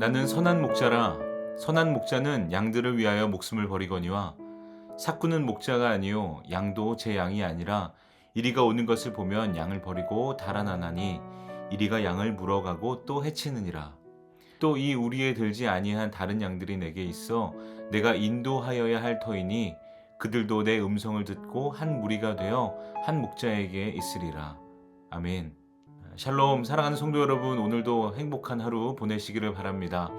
나는 선한 목자라. 선한 목자는 양들을 위하여 목숨을 버리거니와 삭구는 목자가 아니요 양도 제 양이 아니라 이리가 오는 것을 보면 양을 버리고 달아나나니 이리가 양을 물어가고 또 해치느니라. 또 이 우리에 들지 아니한 다른 양들이 내게 있어 내가 인도하여야 할 터이니 그들도 내 음성을 듣고 한 무리가 되어 한 목자에게 있으리라. 아멘. 샬롬. 사랑하는 성도 여러분, 오늘도 행복한 하루 보내시기를 바랍니다.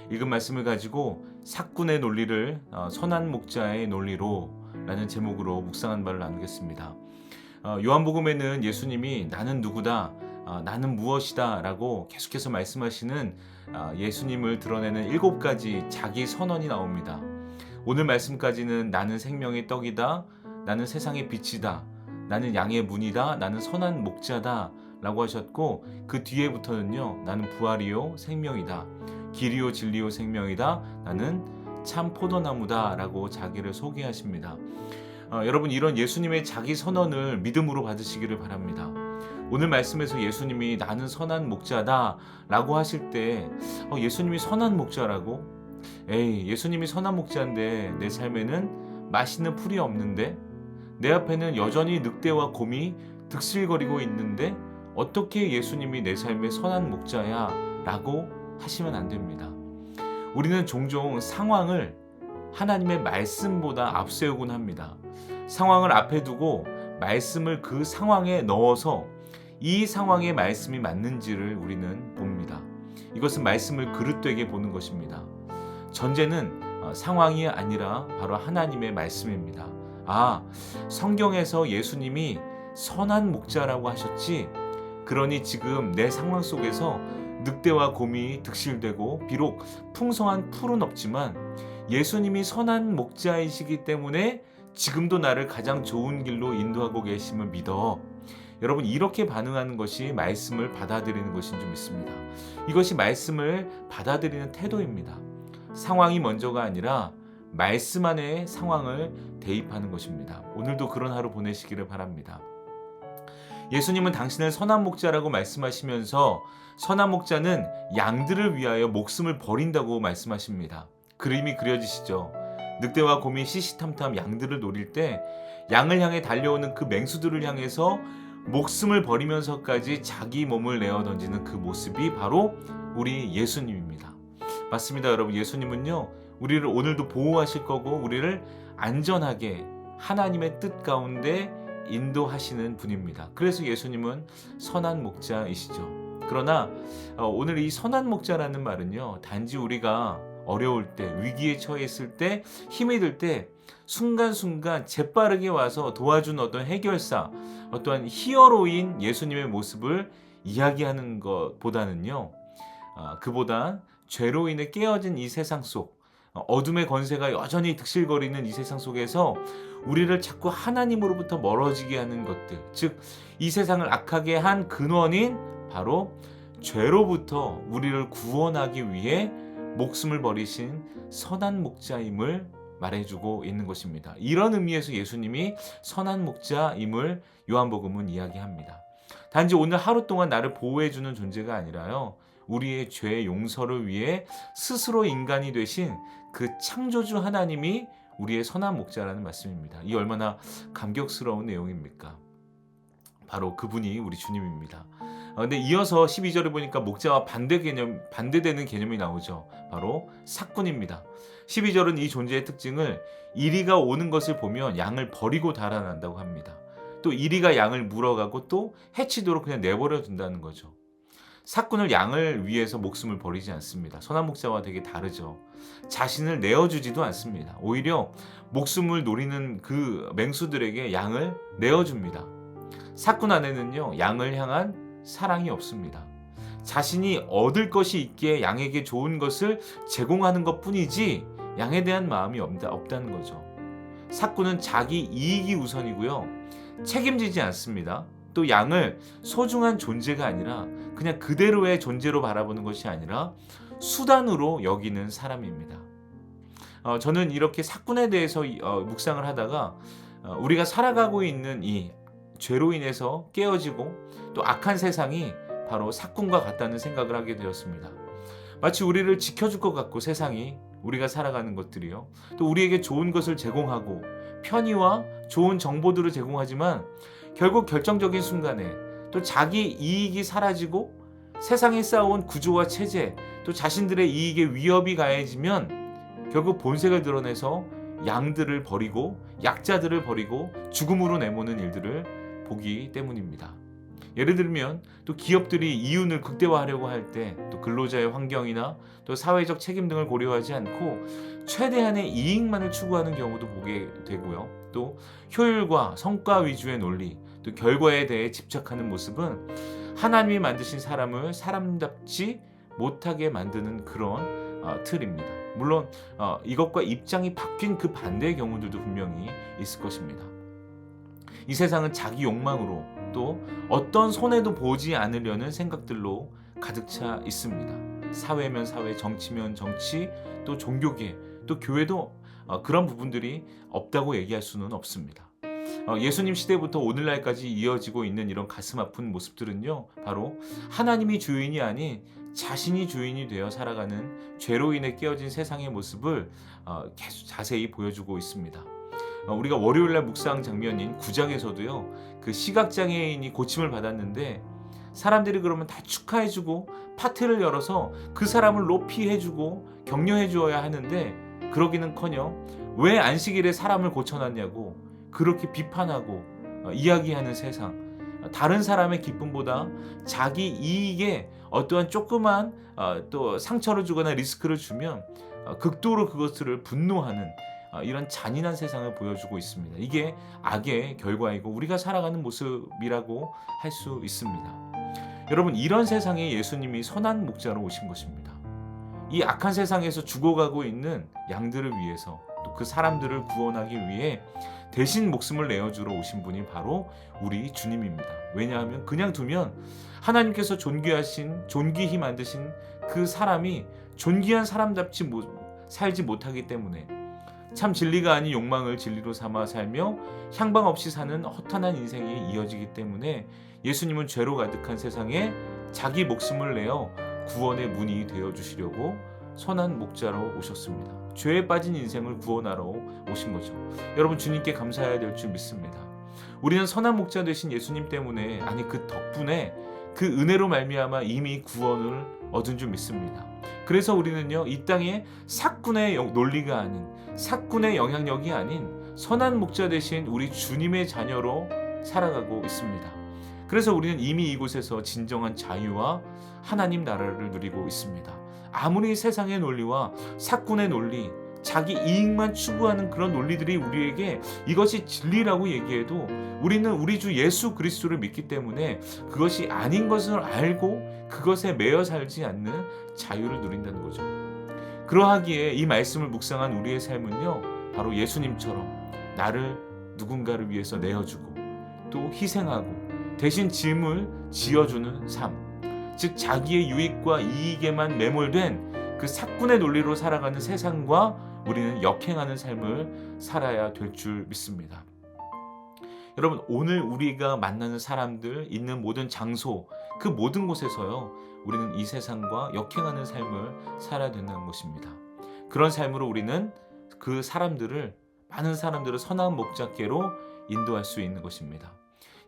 읽은 말씀을 가지고 삭군의 논리를 선한 목자의 논리로 라는 제목으로 묵상한 바를 나누겠습니다. 요한복음에는 예수님이 나는 누구다, 나는 무엇이다 라고 계속해서 말씀하시는 예수님을 드러내는 7가지 자기 선언이 나옵니다. 오늘 말씀까지는 나는 생명의 떡이다, 나는 세상의 빛이다, 나는 양의 문이다, 나는 선한 목자다 라고 하셨고, 그 뒤에부터는요, 나는 부활이요 생명이다, 길이요 진리요 생명이다, 나는 참 포도나무다 라고 자기를 소개하십니다. 여러분, 이런 예수님의 자기 선언을 믿음으로 받으시기를 바랍니다. 오늘 말씀에서 예수님이 나는 선한 목자다 라고 하실 때 예수님이 선한 목자라고? 에이, 예수님이 선한 목자인데 내 삶에는 맛있는 풀이 없는데, 내 앞에는 여전히 늑대와 곰이 득실거리고 있는데 어떻게 예수님이 내 삶의 선한 목자야 라고 하시면 안 됩니다. 우리는 종종 상황을 하나님의 말씀보다 앞세우곤 합니다. 상황을 앞에 두고 말씀을 그 상황에 넣어서 이 상황의 말씀이 맞는지를 우리는 봅니다. 이것은 말씀을 그릇되게 보는 것입니다. 전제는 상황이 아니라 바로 하나님의 말씀입니다. 성경에서 예수님이 선한 목자라고 하셨지, 그러니 지금 내 상황 속에서 늑대와 곰이 득실되고 비록 풍성한 풀은 없지만 예수님이 선한 목자이시기 때문에 지금도 나를 가장 좋은 길로 인도하고 계심을 믿어. 여러분, 이렇게 반응하는 것이 말씀을 받아들이는 것인 줄 믿습니다. 이것이 말씀을 받아들이는 태도입니다. 상황이 먼저가 아니라 말씀 안에 상황을 대입하는 것입니다. 오늘도 그런 하루 보내시기를 바랍니다. 예수님은 당신을 선한 목자라고 말씀하시면서 선한 목자는 양들을 위하여 목숨을 버린다고 말씀하십니다. 그림이 그려지시죠? 늑대와 곰이 시시탐탐 양들을 노릴 때 양을 향해 달려오는 그 맹수들을 향해서 목숨을 버리면서까지 자기 몸을 내어 던지는 그 모습이 바로 우리 예수님입니다. 맞습니다, 여러분. 예수님은요, 우리를 오늘도 보호하실 거고 우리를 안전하게 하나님의 뜻 가운데 인도하시는 분입니다. 그래서 예수님은 선한 목자이시죠. 그러나 오늘 이 선한 목자라는 말은요, 단지 우리가 어려울 때, 위기에 처해 있을 때, 힘이 들 때 순간순간 재빠르게 와서 도와준 어떤 해결사, 어떠한 히어로인 예수님의 모습을 이야기하는 것보다는요, 그보다 죄로 인해 깨어진 이 세상 속, 어둠의 권세가 여전히 득실거리는 이 세상 속에서 우리를 자꾸 하나님으로부터 멀어지게 하는 것들, 즉 이 세상을 악하게 한 근원인 바로 죄로부터 우리를 구원하기 위해 목숨을 버리신 선한 목자임을 말해주고 있는 것입니다. 이런 의미에서 예수님이 선한 목자임을 요한복음은 이야기합니다. 단지 오늘 하루 동안 나를 보호해주는 존재가 아니라요, 우리의 죄 용서를 위해 스스로 인간이 되신 그 창조주 하나님이 우리의 선한 목자라는 말씀입니다. 이 얼마나 감격스러운 내용입니까? 바로 그분이 우리 주님입니다. 근데 이어서 12절을 보니까 목자와 반대되는 개념이 나오죠. 바로 삭군입니다. 12절은 이 존재의 특징을 이리가 오는 것을 보면 양을 버리고 달아난다고 합니다. 또 이리가 양을 물어가고 또 해치도록 그냥 내버려 둔다는 거죠. 삭군을 양을 위해서 목숨을 버리지 않습니다. 선한 목자와 되게 다르죠. 자신을 내어주지도 않습니다. 오히려 목숨을 노리는 그 맹수들에게 양을 내어줍니다. 삭군 안에는요, 양을 향한 사랑이 없습니다. 자신이 얻을 것이 있기에 양에게 좋은 것을 제공하는 것뿐이지 양에 대한 마음이 없다는 거죠. 삭군은 자기 이익이 우선이고요, 책임지지 않습니다. 또 양을 소중한 존재가 아니라 그냥 그대로의 존재로 바라보는 것이 아니라 수단으로 여기는 사람입니다. 저는 이렇게 삭군에 대해서 묵상을 하다가 우리가 살아가고 있는 이 죄로 인해서 깨어지고 또 악한 세상이 바로 삭군과 같다는 생각을 하게 되었습니다. 마치 우리를 지켜줄 것 같고 세상이 우리가 살아가는 것들이요. 또 우리에게 좋은 것을 제공하고 편의와 좋은 정보들을 제공하지만 결국 결정적인 순간에 또 자기 이익이 사라지고 세상에 쌓아온 구조와 체제 또 자신들의 이익에 위협이 가해지면 결국 본색을 드러내서 양들을 버리고 약자들을 버리고 죽음으로 내모는 일들을 보기 때문입니다. 예를 들면 또 기업들이 이윤을 극대화하려고 할 때 또 근로자의 환경이나 또 사회적 책임 등을 고려하지 않고 최대한의 이익만을 추구하는 경우도 보게 되고요. 또 효율과 성과 위주의 논리, 또 결과에 대해 집착하는 모습은 하나님이 만드신 사람을 사람답지 못하게 만드는 그런 틀입니다. 물론 이것과 입장이 바뀐 그 반대의 경우들도 분명히 있을 것입니다. 이 세상은 자기 욕망으로 또 어떤 손해도 보지 않으려는 생각들로 가득 차 있습니다. 사회면 사회, 정치면 정치, 또 종교계, 또 교회도 그런 부분들이 없다고 얘기할 수는 없습니다. 예수님 시대부터 오늘날까지 이어지고 있는 이런 가슴 아픈 모습들은요, 바로 하나님이 주인이 아닌 자신이 주인이 되어 살아가는 죄로 인해 깨어진 세상의 모습을 계속 자세히 보여주고 있습니다. 우리가 월요일날 묵상 장면인 9장에서도요, 그 시각장애인이 고침을 받았는데 사람들이 그러면 다 축하해주고 파티를 열어서 그 사람을 높이 해주고 격려해 주어야 하는데 그러기는커녕 왜 안식일에 사람을 고쳐놨냐고 그렇게 비판하고 이야기하는 세상. 다른 사람의 기쁨보다 자기 이익에 어떠한 조그만 또 상처를 주거나 리스크를 주면 극도로 그것을 분노하는 이런 잔인한 세상을 보여주고 있습니다. 이게 악의 결과이고 우리가 살아가는 모습이라고 할 수 있습니다. 여러분, 이런 세상에 예수님이 선한 목자로 오신 것입니다. 이 악한 세상에서 죽어가고 있는 양들을 위해서 또 그 사람들을 구원하기 위해 대신 목숨을 내어주러 오신 분이 바로 우리 주님입니다. 왜냐하면 그냥 두면 하나님께서 존귀히 만드신 그 사람이 존귀한 사람답지 살지 못하기 때문에 참 진리가 아닌 욕망을 진리로 삼아 살며 향방 없이 사는 허탄한 인생이 이어지기 때문에 예수님은 죄로 가득한 세상에 자기 목숨을 내어 구원의 문이 되어주시려고 선한 목자로 오셨습니다. 죄에 빠진 인생을 구원하러 오신 거죠. 여러분, 주님께 감사해야 될 줄 믿습니다. 우리는 선한 목자 되신 예수님 때문에, 아니 그 덕분에 그 은혜로 말미암아 이미 구원을 얻은 줄 믿습니다. 그래서 우리는요, 이 땅에 사꾼의 논리가 아닌, 사꾼의 영향력이 아닌 선한 목자 되신 우리 주님의 자녀로 살아가고 있습니다. 그래서 우리는 이미 이곳에서 진정한 자유와 하나님 나라를 누리고 있습니다. 아무리 세상의 논리와 사꾼의 논리, 자기 이익만 추구하는 그런 논리들이 우리에게 이것이 진리라고 얘기해도 우리는 우리 주 예수 그리스도를 믿기 때문에 그것이 아닌 것을 알고 그것에 매여 살지 않는 자유를 누린다는 거죠. 그러하기에 이 말씀을 묵상한 우리의 삶은요, 바로 예수님처럼 나를 누군가를 위해서 내어주고 또 희생하고 대신 짐을 지어주는 삶, 즉 자기의 유익과 이익에만 매몰된 그 사꾼의 논리로 살아가는 세상과 우리는 역행하는 삶을 살아야 될 줄 믿습니다. 여러분, 오늘 우리가 만나는 사람들, 있는 모든 장소, 그 모든 곳에서요, 우리는 이 세상과 역행하는 삶을 살아야 된다는 것입니다. 그런 삶으로 우리는 그 사람들을, 많은 사람들을 선한 목자께로 인도할 수 있는 것입니다.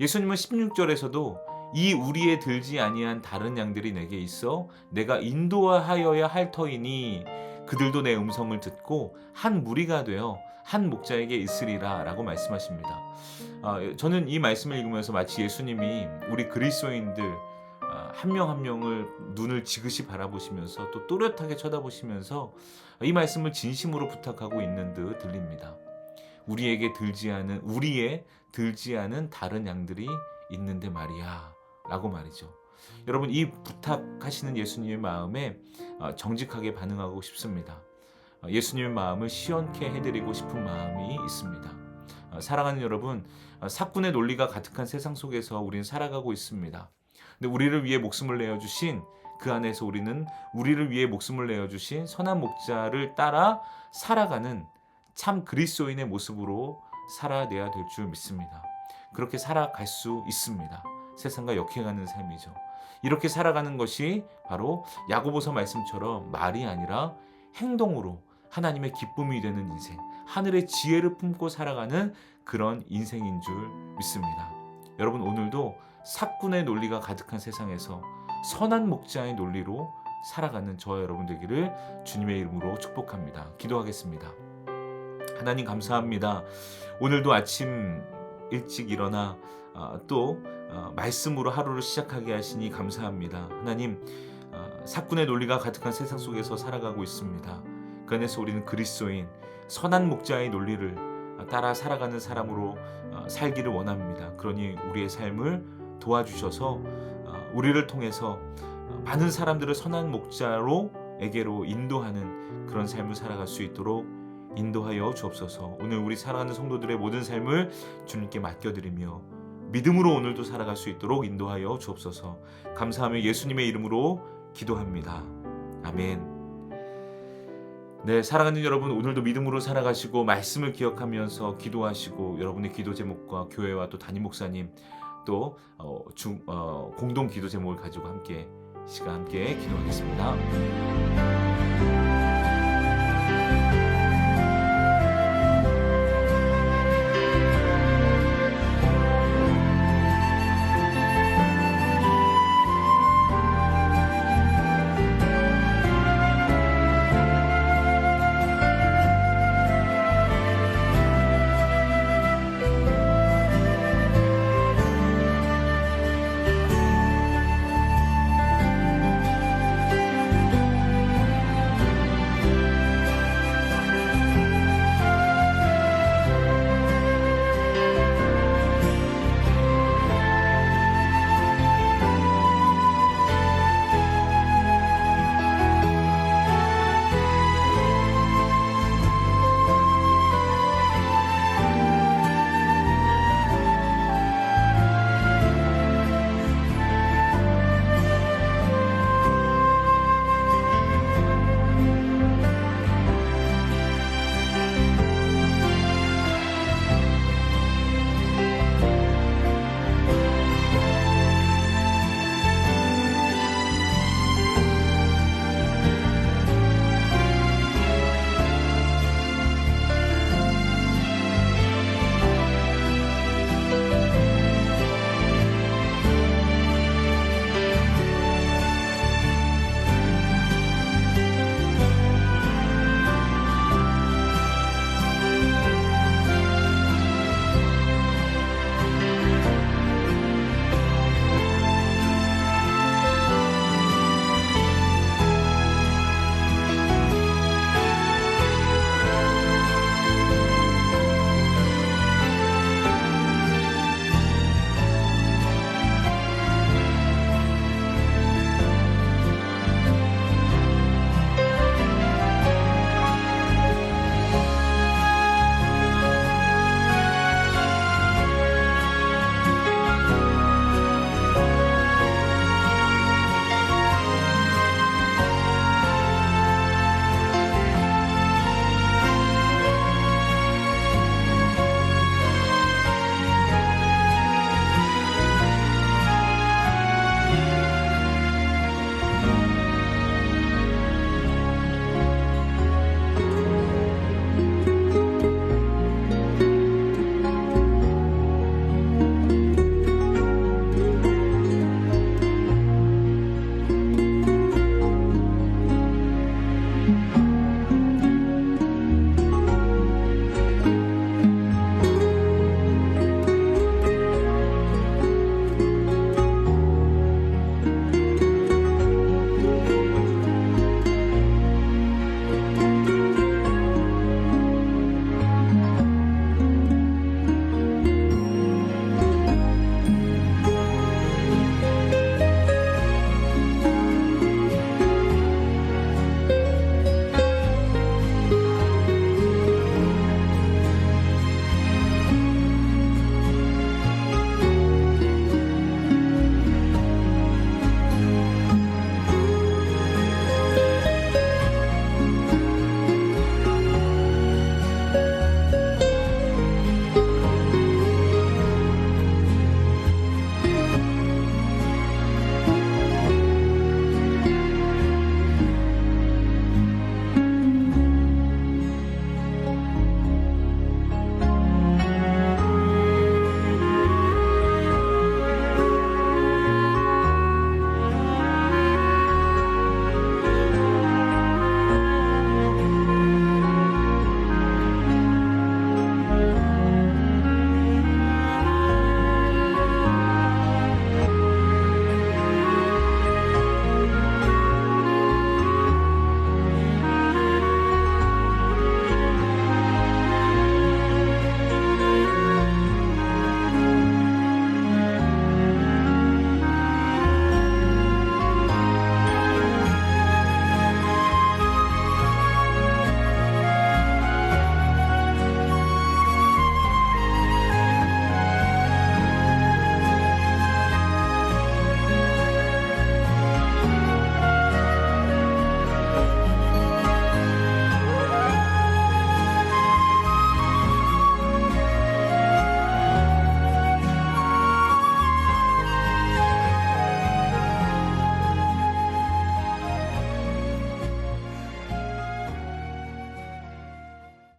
예수님은 16절에서도 이 우리에 들지 아니한 다른 양들이 내게 있어 내가 인도하여야 할 터이니 그들도 내 음성을 듣고 한 무리가 되어 한 목자에게 있으리라 라고 말씀하십니다. 저는 이 말씀을 읽으면서 마치 예수님이 우리 그리스도인들 한 명 한 명을 눈을 지그시 바라보시면서 또 또렷하게 쳐다보시면서 이 말씀을 진심으로 부탁하고 있는 듯 들립니다. 우리에 들지 않은 다른 양들이 있는데 말이야 라고 말이죠. 여러분, 이 부탁하시는 예수님의 마음에 정직하게 반응하고 싶습니다. 예수님의 마음을 시원케 해드리고 싶은 마음이 있습니다. 사랑하는 여러분, 사꾼의 논리가 가득한 세상 속에서 우리는 살아가고 있습니다. 근데 우리를 위해 목숨을 내어주신 그 안에서 우리는 우리를 위해 목숨을 내어주신 선한 목자를 따라 살아가는 참 그리스도인의 모습으로 살아내야 될 줄 믿습니다. 그렇게 살아갈 수 있습니다. 세상과 역행하는 삶이죠. 이렇게 살아가는 것이 바로 야고보서 말씀처럼 말이 아니라 행동으로 하나님의 기쁨이 되는 인생, 하늘의 지혜를 품고 살아가는 그런 인생인 줄 믿습니다. 여러분, 오늘도 사꾼의 논리가 가득한 세상에서 선한 목자의 논리로 살아가는 저와 여러분 되기를 주님의 이름으로 축복합니다. 기도하겠습니다. 하나님 감사합니다. 오늘도 아침 일찍 일어나 또 말씀으로 하루를 시작하게 하시니 감사합니다. 하나님, 사꾼의 논리가 가득한 세상 속에서 살아가고 있습니다. 그 안에서 우리는 그리스도인 선한 목자의 논리를 따라 살아가는 사람으로 살기를 원합니다. 그러니 우리의 삶을 도와주셔서 우리를 통해서 많은 사람들을 선한 목자로에게로 인도하는 그런 삶을 살아갈 수 있도록 인도하여 주옵소서. 오늘 우리 살아가는 성도들의 모든 삶을 주님께 맡겨드리며 믿음으로 오늘도 살아갈 수 있도록 인도하여 주옵소서. 감사하며 예수님의 이름으로 기도합니다. 아멘. 네, 사랑하는 여러분, 오늘도 믿음으로 살아가시고 말씀을 기억하면서 기도하시고 여러분의 기도 제목과 교회와 또 담임 목사님 또 공동 기도 제목을 가지고 함께 기도하겠습니다.